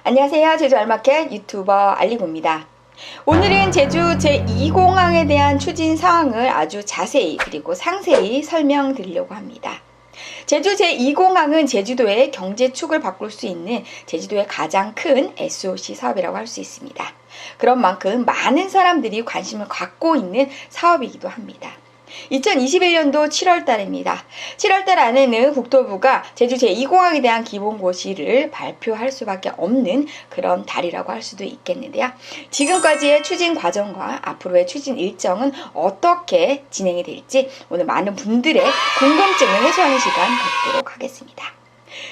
안녕하세요. 제주 알마켓 유튜버 알리고입니다. 오늘은 제주 제2공항에 대한 추진 상황을 아주 자세히 그리고 상세히 설명드리려고 합니다. 제주 제2공항은 제주도의 경제축을 바꿀 수 있는 제주도의 가장 큰 SOC 사업이라고 할 수 있습니다. 그런 만큼 많은 사람들이 관심을 갖고 있는 사업이기도 합니다. 2021년도 7월달입니다. 7월달 안에는 국토부가 제주 제2공항에 대한 기본고시를 발표할 수밖에 없는 그런 달이라고 할 수도 있겠는데요. 지금까지의 추진 과정과 앞으로의 추진 일정은 어떻게 진행이 될지 오늘 많은 분들의 궁금증을 해소하는 시간 갖도록 하겠습니다.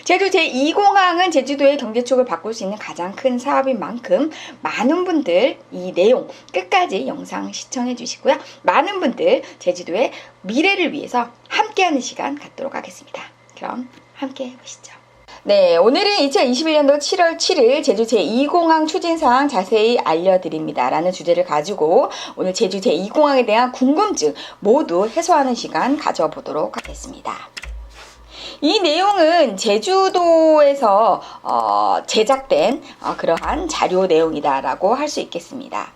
제주 제2공항은 제주도의 경제축을 바꿀 수 있는 가장 큰 사업인 만큼 많은 분들 이 내용 끝까지 영상 시청해 주시고요. 많은 분들 제주도의 미래를 위해서 함께하는 시간 갖도록 하겠습니다. 그럼 함께 해보시죠. 네, 오늘은 2021년도 7월 7일 제주 제2공항 추진사항 자세히 알려드립니다. 라는 주제를 가지고 오늘 제주 제2공항에 대한 궁금증 모두 해소하는 시간 가져보도록 하겠습니다. 이 내용은 제주도에서 제작된 그러한 자료 내용이다라고 할 수 있겠습니다.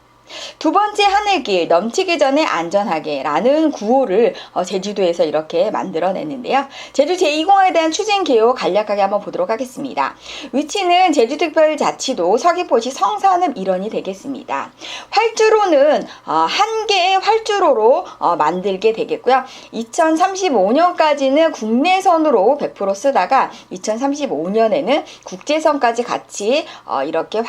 두 번째 하늘길 넘치기 전에 안전하게 라는 구호를 제주도에서 이렇게 만들어냈는데요. 제주 제2공항에 대한 추진 개요 간략하게 한번 보도록 하겠습니다. 위치는 제주특별자치도 서귀포시 성산읍 일원이 되겠습니다. 활주로는 한 개의 활주로로 만들게 되겠고요. 2035년까지는 국내선으로 100% 쓰다가 2035년에는 국제선까지 같이 이렇게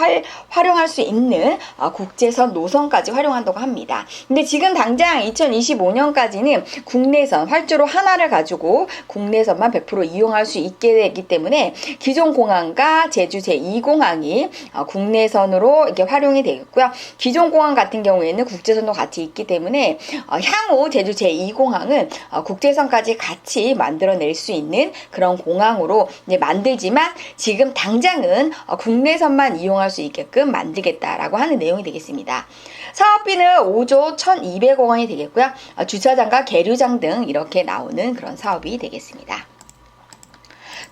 활용할 수 있는 국제선 노선까지 활용한다고 합니다. 근데 지금 당장 2025년까지는 국내선 활주로 하나를 가지고 국내선만 100% 이용할 수 있게 되기 때문에 기존 공항과 제주 제2공항이 국내선으로 이렇게 활용이 되겠고요. 기존 공항 같은 경우에는 국제선도 같이 있기 때문에 향후 제주 제2공항은 국제선까지 같이 만들어낼 수 있는 그런 공항으로 이제 만들지만 지금 당장은 국내선만 이용할 수 있게끔 만들겠다라고 하는 내용이 되겠습니다. 사업비는 5조 1200억 원이 되겠고요. 주차장과 계류장 등 이렇게 나오는 그런 사업이 되겠습니다.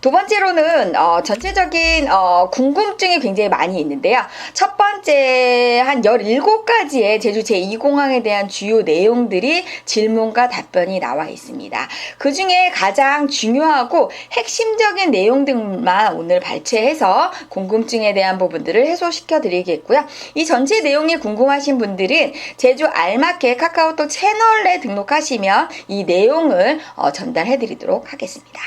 두 번째로는 전체적인 궁금증이 굉장히 많이 있는데요. 첫 번째 한 17가지의 제주 제2공항에 대한 주요 내용들이 질문과 답변이 나와 있습니다. 그 중에 가장 중요하고 핵심적인 내용들만 오늘 발췌해서 궁금증에 대한 부분들을 해소시켜 드리겠고요. 이 전체 내용이 궁금하신 분들은 제주 알마켓 카카오톡 채널에 등록하시면 이 내용을 전달해 드리도록 하겠습니다.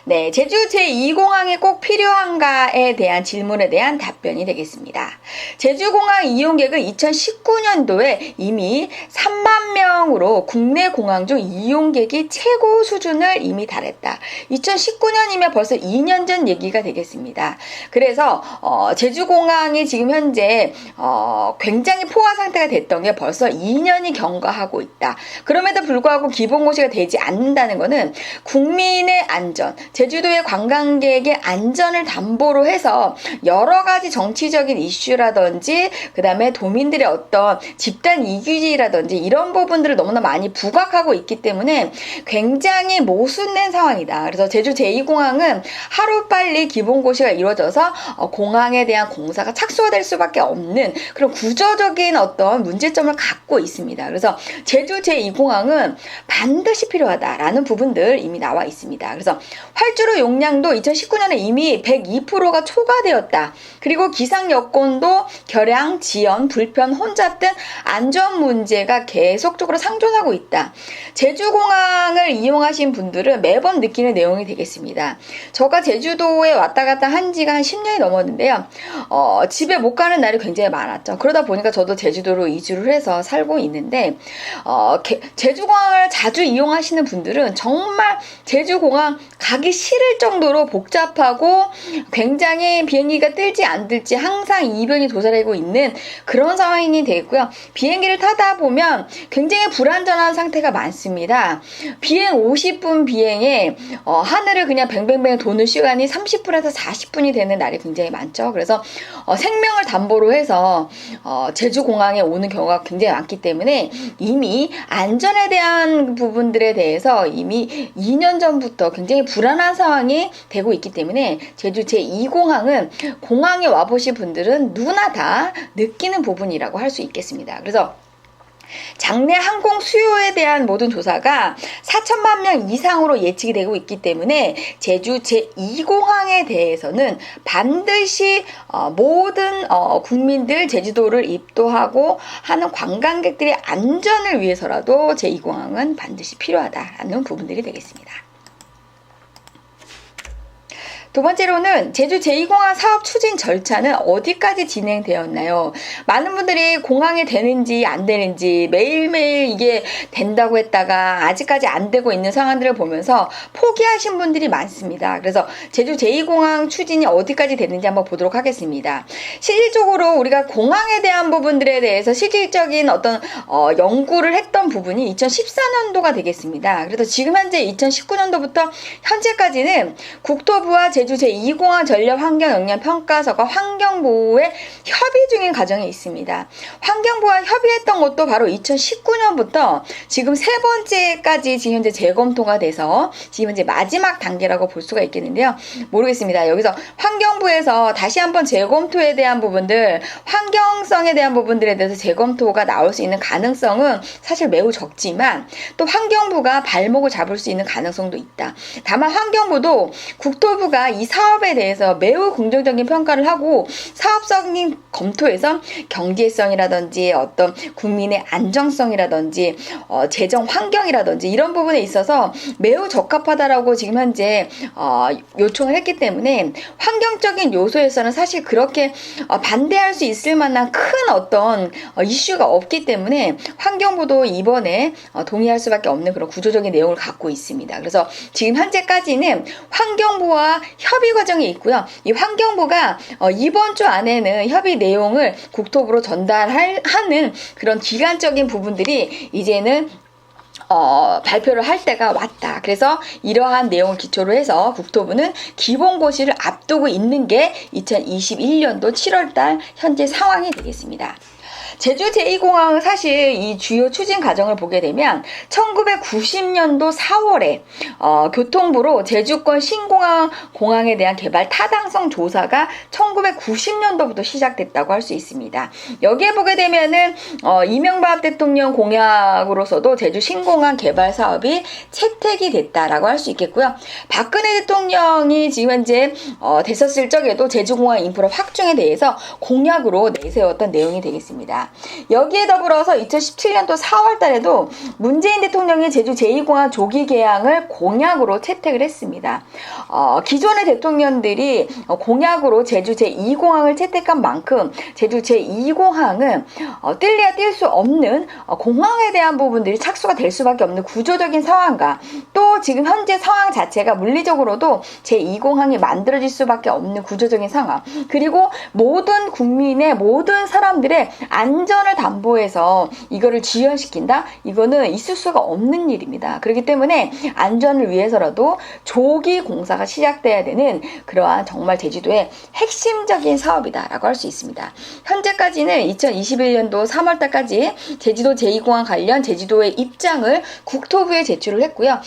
네, 제주 제2공항이 꼭 필요한가에 대한 질문에 대한 답변이 되겠습니다. 제주공항 이용객은 2019년도에 이미 3만 명으로 국내 공항 중 이용객이 최고 수준을 이미 달했다. 2019년이면 벌써 2년 전 얘기가 되겠습니다. 그래서 제주공항이 지금 현재 굉장히 포화 상태가 됐던 게 벌써 2년이 경과하고 있다. 그럼에도 불구하고 기본고시가 되지 않는다는 것은 국민의 안전, 제주도의 관광객의 안전을 담보로 해서 여러 가지 정치적인 이슈라든지 그 다음에 도민들의 어떤 집단 이기주의라든지 이런 부분들을 너무나 많이 부각하고 있기 때문에 굉장히 모순된 상황이다. 그래서 제주 제2공항은 하루빨리 기본고시가 이루어져서 공항에 대한 공사가 착수가 될 수밖에 없는 그런 구조적인 어떤 문제점을 갖고 있습니다. 그래서 제주 제2공항은 반드시 필요하다라는 부분들 이미 나와 있습니다. 그래서 활주로 용량도 2019년에 이미 102%가 초과되었다. 그리고 기상 여건도 결양, 지연, 불편, 혼잡 등 안전 문제가 계속적으로 상존하고 있다. 제주공항을 이용하신 분들은 매번 느끼는 내용이 되겠습니다. 제가 제주도에 왔다 갔다 한 지가 한 10년이 넘었는데요. 집에 못 가는 날이 굉장히 많았죠. 그러다 보니까 저도 제주도로 이주를 해서 살고 있는데 제주공항을 자주 이용하시는 분들은 정말 제주공항 가기 싫을 정도로 복잡하고 굉장히 비행기가 뜰지 안 뜰지 항상 이변이 도사리고 있는 그런 상황이 되겠고요. 비행기를 타다 보면 굉장히 불안전한 상태가 많습니다. 비행 50분 비행에 하늘을 그냥 뱅뱅뱅 도는 시간이 30분에서 40분이 되는 날이 굉장히 많죠. 그래서 생명을 담보로 해서 제주공항에 오는 경우가 굉장히 많기 때문에 이미 안전에 대한 부분들에 대해서 이미 2년 전부터 굉장히 불안한 위험한 상황이 되고 있기 때문에 제주 제2공항은 공항에 와보신 분들은 누구나 다 느끼는 부분이라고 할 수 있겠습니다. 그래서 장내 항공 수요에 대한 모든 조사가 4천만 명 이상으로 예측이 되고 있기 때문에 제주 제2공항에 대해서는 반드시 모든 국민들 제주도를 입도하고 하는 관광객들의 안전을 위해서라도 제2공항은 반드시 필요하다라는 부분들이 되겠습니다. 두 번째로는 제주 제2공항 사업 추진 절차는 어디까지 진행되었나요? 많은 분들이 공항이 되는지 안 되는지 매일매일 이게 된다고 했다가 아직까지 안 되고 있는 상황들을 보면서 포기하신 분들이 많습니다. 그래서 제주 제2공항 추진이 어디까지 됐는지 한번 보도록 하겠습니다. 실질적으로 우리가 공항에 대한 부분들에 대해서 실질적인 어떤 연구를 했던 부분이 2014년도가 되겠습니다. 그래서 지금 현재 2019년도부터 현재까지는 국토부와 제주 제2공항 전력 환경 영향 평가서가 환경부에 협의 중인 과정에 있습니다. 환경부와 협의했던 것도 바로 2019년부터 지금 세 번째까지 지금 현재 재검토가 돼서 지금 현재 마지막 단계라고 볼 수가 있겠는데요. 모르겠습니다. 여기서 환경부에서 다시 한번 재검토에 대한 부분들, 환경성에 대한 부분들에 대해서 재검토가 나올 수 있는 가능성은 사실 매우 적지만 또 환경부가 발목을 잡을 수 있는 가능성도 있다. 다만 환경부도 국토부가 이 사업에 대해서 매우 긍정적인 평가를 하고 사업적인 검토에서 경제성이라든지 어떤 국민의 안정성이라든지 재정 환경이라든지 이런 부분에 있어서 매우 적합하다라고 지금 현재 요청을 했기 때문에 환경적인 요소에서는 사실 그렇게 반대할 수 있을 만한 큰 어떤 이슈가 없기 때문에 환경부도 이번에 동의할 수밖에 없는 그런 구조적인 내용을 갖고 있습니다. 그래서 지금 현재까지는 환경부와 협의 과정이 있고요. 이 환경부가 이번 주 안에는 협의 내용을 국토부로 전달하는 그런 기간적인 부분들이 이제는 발표를 할 때가 왔다. 그래서 이러한 내용을 기초로 해서 국토부는 기본고시를 앞두고 있는 게 2021년도 7월달 현재 상황이 되겠습니다. 제주 제2공항은 사실 이 주요 추진 과정을 보게 되면 1990년도 4월에 교통부로 제주권 신공항 공항에 대한 개발 타당성 조사가 1990년도부터 시작됐다고 할 수 있습니다. 여기에 보게 되면은 이명박 대통령 공약으로서도 제주 신공항 개발 사업이 채택이 됐다라고 할 수 있겠고요. 박근혜 대통령이 지금 현재 됐었을 적에도 제주공항 인프라 확충에 대해서 공약으로 내세웠던 내용이 되겠습니다. 여기에 더불어서 2017년도 4월 달에도 문재인 대통령이 제주 제2공항 조기 개항을 공약으로 채택을 했습니다. 기존의 대통령들이 공약으로 제주 제2공항을 채택한 만큼 제주 제2공항은 뛸래야 뛸 수 없는 공항에 대한 부분들이 착수가 될 수밖에 없는 구조적인 상황과 또 지금 현재 상황 자체가 물리적으로도 제2공항이 만들어질 수밖에 없는 구조적인 상황, 그리고 모든 국민의 모든 사람들의 안전을 담보해서 이거를 지연시킨다? 이거는 있을 수가 없는 일입니다. 그렇기 때문에 안전을 위해서라도 조기 공사가 시작돼야 되는 그러한 정말 제주도의 핵심적인 사업이다라고 할 수 있습니다. 현재까지는 2021년도 3월달까지 제주도 제2공항 관련 제주도의 입장을 국토부에 제출을 했고요.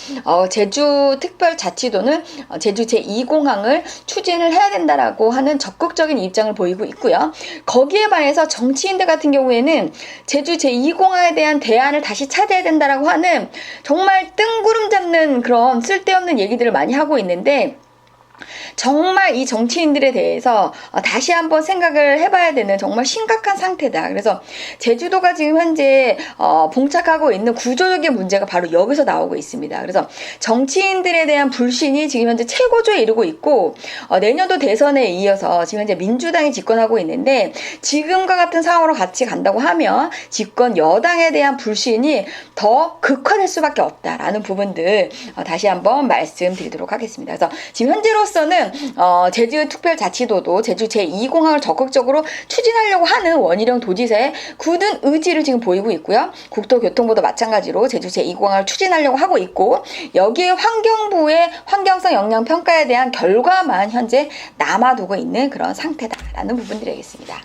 제주특별자치도는 제주 제2공항을 추진을 해야 된다라고 하는 적극적인 입장을 보이고 있고요. 거기에 반해서 정치인들 같은 경우에는 제주 제2공항에 대한 대안을 다시 찾아야 된다라고 하는 정말 뜬구름 잡는 그런 쓸데없는 얘기들을 많이 하고 있는데, 정말 이 정치인들에 대해서 다시 한번 생각을 해봐야 되는 정말 심각한 상태다. 그래서 제주도가 지금 현재 봉착하고 있는 구조적인 문제가 바로 여기서 나오고 있습니다. 그래서 정치인들에 대한 불신이 지금 현재 최고조에 이르고 있고, 내년도 대선에 이어서 지금 현재 민주당이 집권하고 있는데 지금과 같은 상황으로 같이 간다고 하면 집권 여당에 대한 불신이 더 극화될 수밖에 없다라는 부분들 다시 한번 말씀드리도록 하겠습니다. 그래서 지금 현재로서는 제주특별자치도도 제주 제2공항을 적극적으로 추진하려고 하는 원희룡 도지사의 굳은 의지를 지금 보이고 있고요. 국토교통부도 마찬가지로 제주 제2공항을 추진하려고 하고 있고, 여기에 환경부의 환경성 영향 평가에 대한 결과만 현재 남아두고 있는 그런 상태다라는 부분들이겠습니다.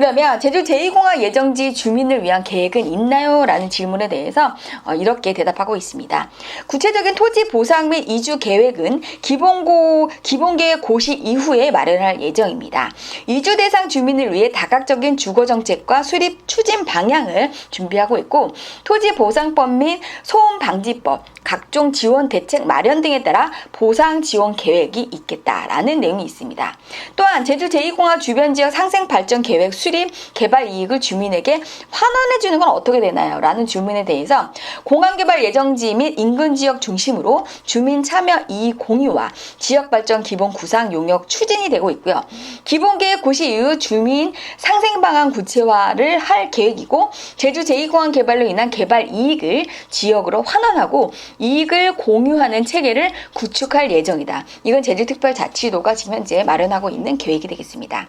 그러면 제주 제2공항 예정지 주민을 위한 계획은 있나요? 라는 질문에 대해서 이렇게 대답하고 있습니다. 구체적인 토지 보상 및 이주 계획은 기본계획 고시 이후에 마련할 예정입니다. 이주 대상 주민을 위해 다각적인 주거정책과 수립 추진 방향을 준비하고 있고, 토지 보상법 및 소음 방지법, 각종 지원 대책 마련 등에 따라 보상 지원 계획이 있겠다라는 내용이 있습니다. 또한 제주 제2공항 주변 지역 상생 발전 계획 수립 개발 이익을 주민에게 환원해 주는 건 어떻게 되나요? 라는 질문에 대해서 공항 개발 예정지 및 인근 지역 중심으로 주민 참여 이익 공유와 지역 발전 기본 구상 용역 추진이 되고 있고요. 기본 계획 고시 이후 주민 상생 방안 구체화를 할 계획이고, 제주 제2공항 개발로 인한 개발 이익을 지역으로 환원하고 이익을 공유하는 체계를 구축할 예정이다. 이건 제주특별자치도가 지금 현재 마련하고 있는 계획이 되겠습니다.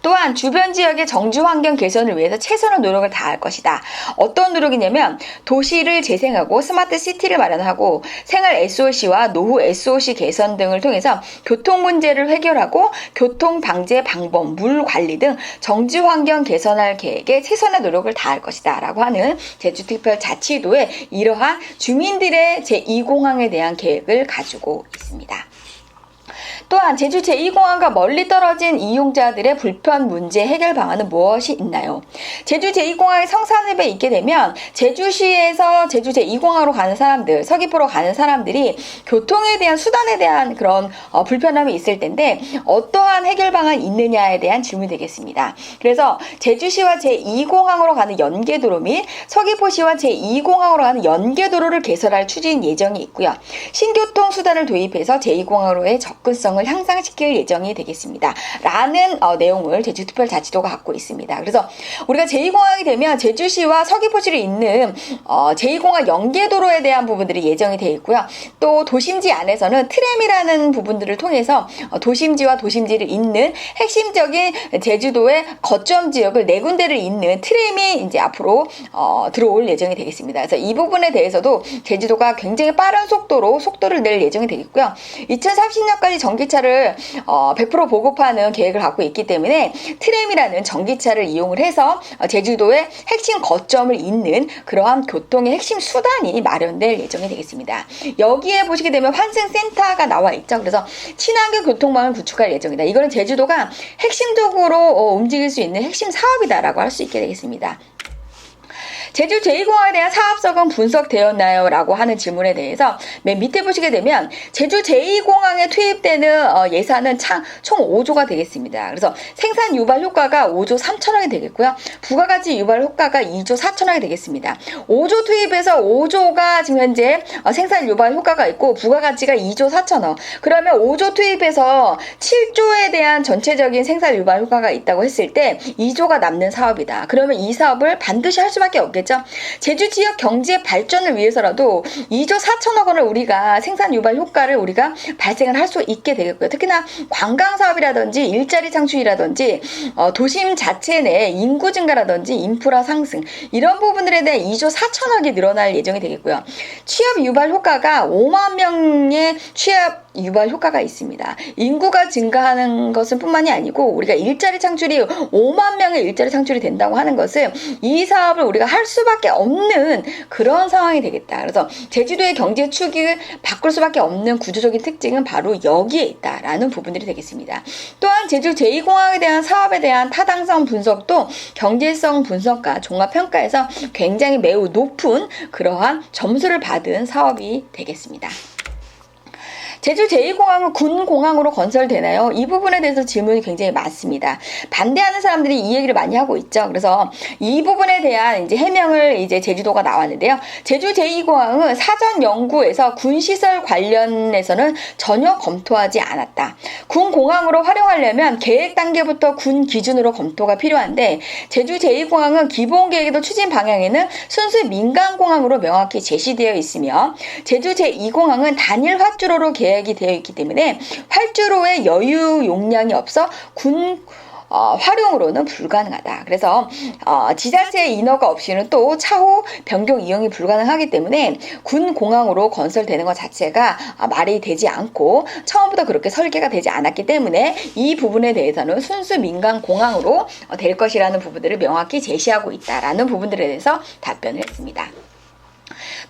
또한 주변 지역의 정주 환경 개선을 위해서 최선의 노력을 다할 것이다. 어떤 노력이냐면 도시를 재생하고 스마트 시티를 마련하고 생활 SOC와 노후 SOC 개선 등을 통해서 교통 문제를 해결하고 교통 방제 방법, 물 관리 등 정주 환경 개선할 계획에 최선의 노력을 다할 것이다 라고 하는 제주특별자치도의 이러한 주민들의 제2공항에 대한 계획을 가지고 있습니다. 또한 제주 제2공항과 멀리 떨어진 이용자들의 불편 문제 해결 방안은 무엇이 있나요? 제주 제2공항의 성산읍에 있게 되면 제주시에서 제주 제2공항으로 가는 사람들, 서귀포로 가는 사람들이 교통에 대한 수단에 대한 그런 불편함이 있을 텐데 어떠한 해결 방안이 있느냐에 대한 질문이 되겠습니다. 그래서 제주시와 제2공항으로 가는 연계도로 및 서귀포시와 제2공항으로 가는 연계도로를 개설할 추진 예정이 있고요. 신교통 수단을 도입해서 제2공항으로의 접근성을 향상시킬 예정이 되겠습니다. 라는 내용을 제주특별자치도가 갖고 있습니다. 그래서 우리가 제2공항이 되면 제주시와 서귀포시를 잇는 제2공항 연계도로에 대한 부분들이 예정이 되어 있고요. 또 도심지 안에서는 트램이라는 부분들을 통해서 도심지와 도심지를 잇는 핵심적인 제주도의 거점 지역을 4군데를 잇는 트램이 이제 앞으로 들어올 예정이 되겠습니다. 그래서 이 부분에 대해서도 제주도가 굉장히 빠른 속도를 낼 예정이 되겠고요. 2030년까지 전기차를 100% 보급하는 계획을 갖고 있기 때문에 트램이라는 전기차를 이용을 해서 제주도의 핵심 거점을 잇는 그러한 교통의 핵심 수단이 마련될 예정이 되겠습니다. 여기에 보시게 되면 환승센터가 나와 있죠. 그래서 친환경 교통망을 구축할 예정이다. 이거는 제주도가 핵심적으로 움직일 수 있는 핵심 사업이다라고 할 수 있게 되겠습니다. 제주 제2공항에 대한 사업성은 분석되었나요? 라고 하는 질문에 대해서 맨 밑에 보시게 되면 제주 제2공항에 투입되는 예산은 총 5조가 되겠습니다. 그래서 생산 유발 효과가 5조 3천억이 되겠고요. 부가가치 유발 효과가 2조 4천억이 되겠습니다. 5조 투입해서 5조가 지금 현재 생산 유발 효과가 있고 부가가치가 2조 4천억. 그러면 5조 투입해서 7조에 대한 전체적인 생산 유발 효과가 있다고 했을 때 2조가 남는 사업이다. 그러면 이 사업을 반드시 할 수밖에 없겠죠. 제주 지역 경제 발전을 위해서라도 2조 4천억 원을 우리가 생산 유발 효과를 우리가 발생을 할 수 있게 되겠고요. 특히나 관광 사업이라든지 일자리 창출이라든지 도심 자체 내 인구 증가라든지 인프라 상승 이런 부분들에 대해 2조 4천억이 늘어날 예정이 되겠고요. 취업 유발 효과가 5만 명의 취업 유발 효과가 있습니다. 인구가 증가하는 것은 뿐만이 아니고 우리가 일자리 창출이 5만 명의 일자리 창출이 된다고 하는 것은 이 사업을 우리가 할 수밖에 없는 그런 상황이 되겠다. 그래서 제주도의 경제 축을 바꿀 수밖에 없는 구조적인 특징은 바로 여기에 있다라는 부분들이 되겠습니다. 또한 제주 제2공항에 대한 사업에 대한 타당성 분석도 경제성 분석과 종합평가에서 굉장히 매우 높은 그러한 점수를 받은 사업이 되겠습니다. 제주 제2공항은 군공항으로 건설되나요? 이 부분에 대해서 질문이 굉장히 많습니다. 반대하는 사람들이 이 얘기를 많이 하고 있죠. 그래서 이 부분에 대한 이제 해명을 이제 제주도가 나왔는데요. 제주 제2공항은 사전 연구에서 군시설 관련해서는 전혀 검토하지 않았다. 군공항으로 활용하려면 계획 단계부터 군 기준으로 검토가 필요한데 제주 제2공항은 기본 계획에도 추진 방향에는 순수 민간공항으로 명확히 제시되어 있으며 제주 제2공항은 단일 활주로로 계획이 되어 있기 때문에 활주로의 여유 용량이 없어 군 활용으로는 불가능하다. 그래서 지자체 인허가 없이는 또 차후 변경 이용이 불가능하기 때문에 군 공항으로 건설되는 것 자체가 말이 되지 않고 처음부터 그렇게 설계가 되지 않았기 때문에 이 부분에 대해서는 순수 민간 공항으로 될 것이라는 부분들을 명확히 제시하고 있다라는 부분들에 대해서 답변을 했습니다.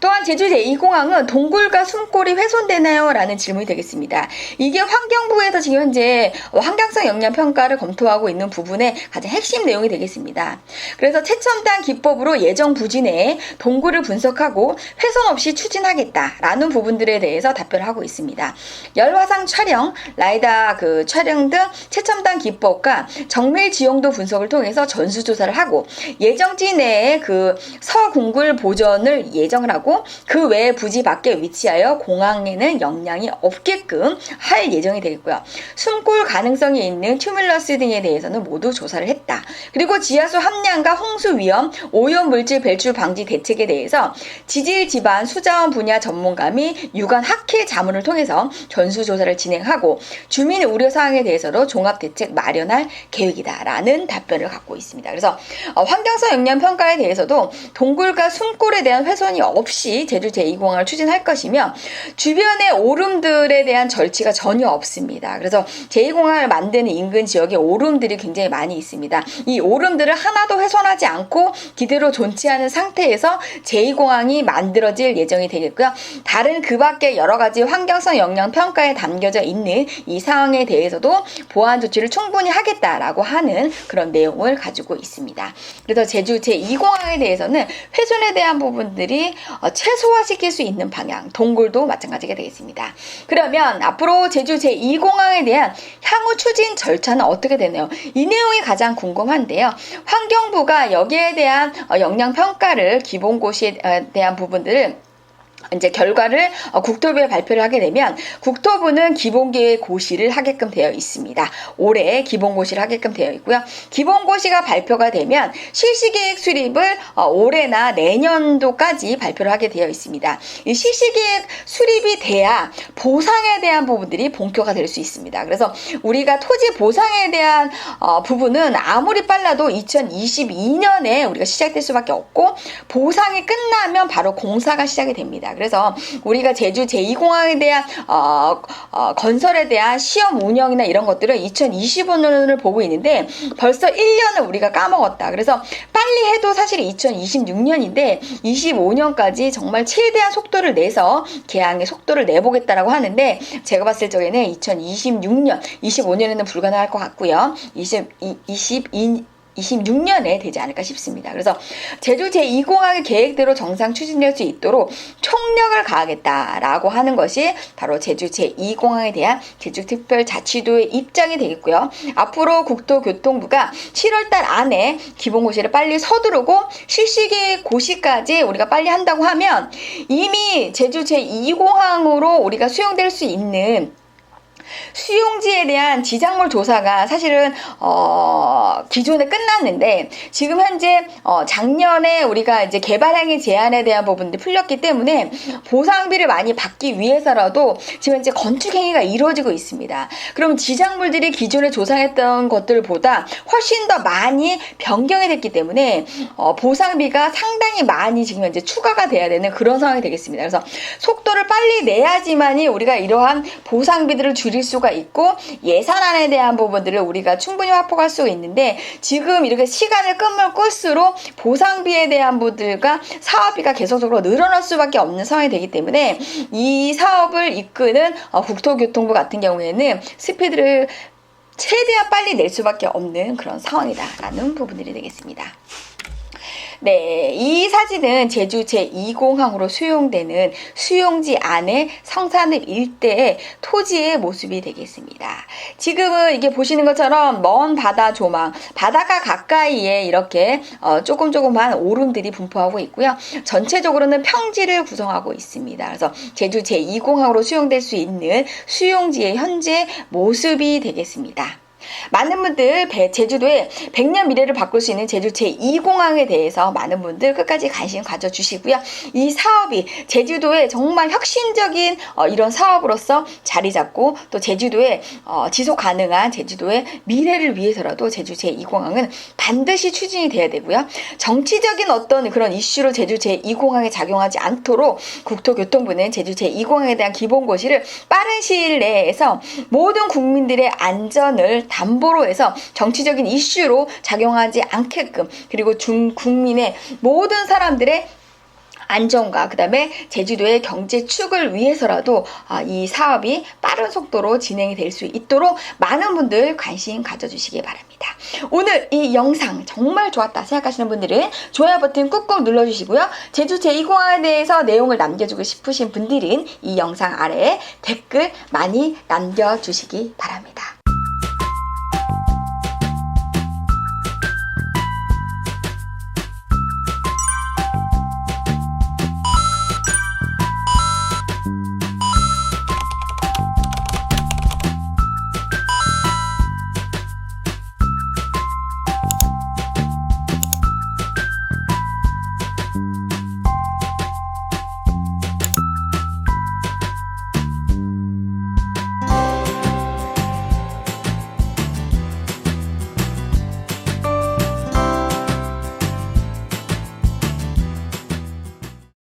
또한 제주 제2공항은 동굴과 숨골이 훼손되나요? 라는 질문이 되겠습니다. 이게 환경부에서 지금 현재 환경성 영향 평가를 검토하고 있는 부분의 가장 핵심 내용이 되겠습니다. 그래서 최첨단 기법으로 예정 부지 내에 동굴을 분석하고 훼손 없이 추진하겠다라는 부분들에 대해서 답변을 하고 있습니다. 열화상 촬영, 라이다 촬영 등 최첨단 기법과 정밀 지형도 분석을 통해서 전수조사를 하고 예정지 내에 서궁굴 보전을 예정을 하고 그 외의 부지 밖에 위치하여 공항에는 영향이 없게끔 할 예정이 되겠고요. 숨골 가능성이 있는 튜뮬러스 등에 대해서는 모두 조사를 했다. 그리고 지하수 함량과 홍수 위험, 오염 물질 배출 방지 대책에 대해서 지질 지반 수자원 분야 전문가 및 유관 학회 자문을 통해서 전수조사를 진행하고 주민 우려 사항에 대해서도 종합대책 마련할 계획이다라는 답변을 갖고 있습니다. 그래서 환경성 영향 평가에 대해서도 동굴과 숨골에 대한 훼손이 없이 제주 제2공항을 추진할 것이며 주변의 오름들에 대한 절취가 전혀 없습니다. 그래서 제2공항을 만드는 인근 지역에 오름들이 굉장히 많이 있습니다. 이 오름들을 하나도 훼손하지 않고 그대로 존치하는 상태에서 제2공항이 만들어질 예정이 되겠고요. 다른 그 밖에 여러 가지 환경성 영향 평가에 담겨져 있는 이 상황에 대해서도 보완 조치를 충분히 하겠다라고 하는 그런 내용을 가지고 있습니다. 그래서 제주 제2공항에 대해서는 훼손에 대한 부분들이 최소화시킬 수 있는 방향, 동굴도 마찬가지가 되겠습니다. 그러면 앞으로 제주 제2공항에 대한 향후 추진 절차는 어떻게 되나요? 이 내용이 가장 궁금한데요. 환경부가 여기에 대한 영향평가를 기본고시에 대한 부분들을 이제 결과를 국토부에 발표를 하게 되면 국토부는 기본계획 고시를 하게끔 되어 있습니다. 올해 기본고시를 하게끔 되어 있고요. 기본고시가 발표가 되면 실시계획 수립을 올해나 내년도까지 발표를 하게 되어 있습니다. 이 실시계획 수립이 돼야 보상에 대한 부분들이 본격화 될 수 있습니다. 그래서 우리가 토지 보상에 대한 부분은 아무리 빨라도 2022년에 우리가 시작될 수밖에 없고 보상이 끝나면 바로 공사가 시작이 됩니다. 그래서 우리가 제주 제2공항에 대한 건설에 대한 시험 운영이나 이런 것들은 2025년을 보고 있는데 벌써 1년을 우리가 까먹었다. 그래서 빨리 해도 사실 2026년인데 25년까지 정말 최대한 속도를 내서 개항의 속도를 내보겠다라고 하는데 제가 봤을 적에는 2026년, 25년에는 불가능할 것 같고요. 26년에 되지 않을까 싶습니다. 그래서 제주 제2공항의 계획대로 정상 추진될 수 있도록 총력을 가하겠다라고 하는 것이 바로 제주 제2공항에 대한 제주특별자치도의 입장이 되겠고요. 앞으로 국토교통부가 7월달 안에 기본고시를 빨리 서두르고 실시계획 고시까지 우리가 빨리 한다고 하면 이미 제주 제2공항으로 우리가 수용될 수 있는 수용지에 대한 지작물 조사가 사실은 기존에 끝났는데 지금 현재 작년에 우리가 이제 개발행위 제한에 대한 부분들이 풀렸기 때문에 보상비를 많이 받기 위해서라도 지금 현재 건축행위가 이루어지고 있습니다. 그럼 지작물들이 기존에 조사했던 것들보다 훨씬 더 많이 변경이 됐기 때문에 보상비가 상당히 많이 지금 현재 추가가 돼야 되는 그런 상황이 되겠습니다. 그래서 속도를 빨리 내야지만이 우리가 이러한 보상비들을 줄일 수가 있고 예산안에 대한 부분들을 우리가 충분히 확보할 수 있는데 지금 이렇게 시간을 끄면 끌수록 보상비에 대한 부분들과 사업비가 계속적으로 늘어날 수밖에 없는 상황이 되기 때문에 이 사업을 이끄는 국토교통부 같은 경우에는 스피드를 최대한 빨리 낼 수밖에 없는 그런 상황이다라는 부분들이 되겠습니다. 네, 이 사진은 제주 제2공항으로 수용되는 수용지 안에 성산읍 일대의 토지의 모습이 되겠습니다. 지금은 이게 보시는 것처럼 먼 바다 조망, 바다가 가까이에 이렇게 조금조금한 오름들이 분포하고 있고요. 전체적으로는 평지를 구성하고 있습니다. 그래서 제주 제2공항으로 수용될 수 있는 수용지의 현재 모습이 되겠습니다. 많은 분들 제주도의 100년 미래를 바꿀 수 있는 제주 제2공항에 대해서 많은 분들 끝까지 관심 가져주시고요. 이 사업이 제주도의 정말 혁신적인 이런 사업으로서 자리 잡고 또 제주도의 지속 가능한 제주도의 미래를 위해서라도 제주 제2공항은 반드시 추진이 돼야 되고요. 정치적인 어떤 그런 이슈로 제주 제2공항에 작용하지 않도록 국토교통부는 제주 제2공항에 대한 기본고시를 빠른 시일 내에서 모든 국민들의 안전을 담보로 해서 정치적인 이슈로 작용하지 않게끔, 그리고 국민의 모든 사람들의 안전과 그다음에 제주도의 경제축을 위해서라도 이 사업이 빠른 속도로 진행이 될 수 있도록 많은 분들 관심 가져주시기 바랍니다. 오늘 이 영상 정말 좋았다 생각하시는 분들은 좋아요 버튼 꾹꾹 눌러주시고요. 제주 제2공항에 대해서 내용을 남겨주고 싶으신 분들은 이 영상 아래에 댓글 많이 남겨주시기 바랍니다.